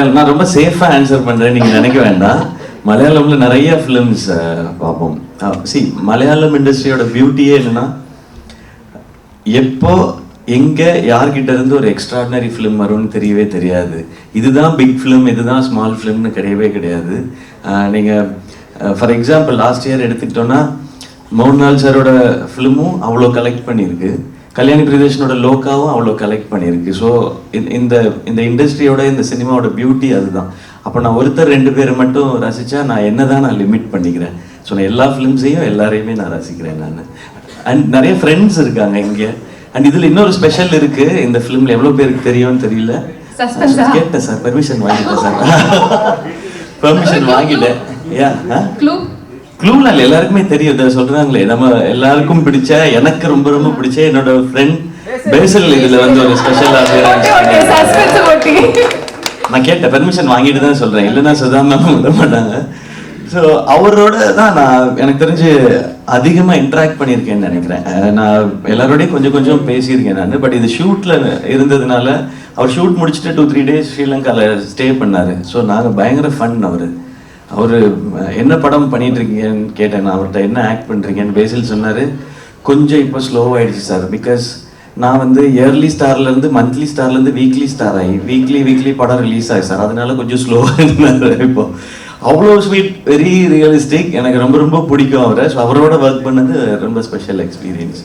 மலையாளம் நான் ரொம்ப சேஃபாக ஆன்சர் பண்ணுறேன், நீங்கள் நினைக்க வேண்டாம். மலையாளம்ல நிறைய ஃபிலிம்ஸ் பார்ப்போம். மலையாளம் இண்டஸ்ட்ரியோட பியூட்டியே என்னன்னா, எப்போ எங்கே யார்கிட்ட இருந்து ஒரு எக்ஸ்ட்ராடினரி ஃபிலிம் வரும்னு தெரியவே தெரியாது. இதுதான் பிக் ஃபிலிம், இதுதான் ஸ்மால் ஃபிலிம்னு கிடையவே கிடையாது. நீங்கள் ஃபார் எக்ஸாம்பிள் லாஸ்ட் இயர் எடுத்துக்கிட்டோன்னா மோகன்லால் சாரோட ஃபிலிமும் அவ்வளோ கலெக்ட் பண்ணியிருக்கு, கல்யாணி பிரியதர்ஷனோட லோக்காவும் அவ்வளோ கலெக்ட் பண்ணியிருக்கு. ஸோ இந்த இந்த இண்டஸ்ட்ரியோட இந்த சினிமாவோட பியூட்டி அதுதான். அப்போ நான் ஒருத்தர் 2 பேரை மட்டும் ரசித்தா நான் என்ன தான் நான் லிமிட் பண்ணிக்கிறேன். ஸோ நான் எல்லா ஃபிலிம்ஸையும் எல்லாரையுமே நான் ரசிக்கிறேன் நான். அண்ட் நிறைய ஃப்ரெண்ட்ஸ் இருக்காங்க இங்கே. அண்ட் இதில் இன்னொரு ஸ்பெஷல் இருக்குது. இந்த ஃபிலிமில் எவ்வளோ பேருக்கு தெரியும்னு தெரியல. கேட்டேன் சார், பெர்மிஷன் வாங்கிட்டேன் சார். பெர்மிஷன் வாங்கிட்டேன். க்ளூலாம் இல்லை, எல்லாருக்குமே தெரியும். சொல்றாங்களே, நம்ம எல்லாருக்கும் பிடிச்ச, எனக்கு ரொம்ப ரொம்ப பிடிச்ச என்னோட ஃப்ரெண்ட் பேசல் இதுல வந்து ஒரு ஸ்பெஷல் நான் கேட்டேன், பெர்மிஷன் வாங்கிட்டு தான் சொல்றேன், இல்லைன்னா சுதாம விட மாட்டாங்க. ஸோ அவரோட தான் நான் எனக்கு தெரிஞ்சு அதிகமாக இன்ட்ராக்ட் பண்ணியிருக்கேன்னு நினைக்கிறேன். நான் எல்லாரோடையும் கொஞ்சம் கொஞ்சம் பேசியிருக்கேன் நான். பட் இது ஷூட்டில் இருந்ததுனால அவர் ஷூட் முடிச்சுட்டு 2-3 days ஸ்ரீலங்காவில் ஸ்டே பண்ணார். ஸோ நாங்கள் பயங்கர ஃபன். அவர் என்ன படம் பண்ணிட்டு இருக்கீங்கன்னு கேட்டேன். நான் அவர்கிட்ட என்ன ஆக்ட் பண்ணுறீங்கன்னு பேசில் சொன்னார். கொஞ்சம் இப்போ ஸ்லோவாகிடுச்சு சார், பிகாஸ் நான் வந்து இயர்லி ஸ்டார்லேருந்து மந்த்லி ஸ்டார்லேருந்து வீக்லி ஸ்டார் ஆகி வீக்லி படம் ரிலீஸ் ஆகி சார், அதனால கொஞ்சம் ஸ்லோவாக இருந்தார். இப்போ அவ்வளோ ஸ்வீட், வெரி ரியலிஸ்டிக். எனக்கு ரொம்ப ரொம்ப பிடிக்கும் அவரை. ஸோ அவரோட ஒர்க் பண்ணது ரொம்ப ஸ்பெஷல் எக்ஸ்பீரியன்ஸ்.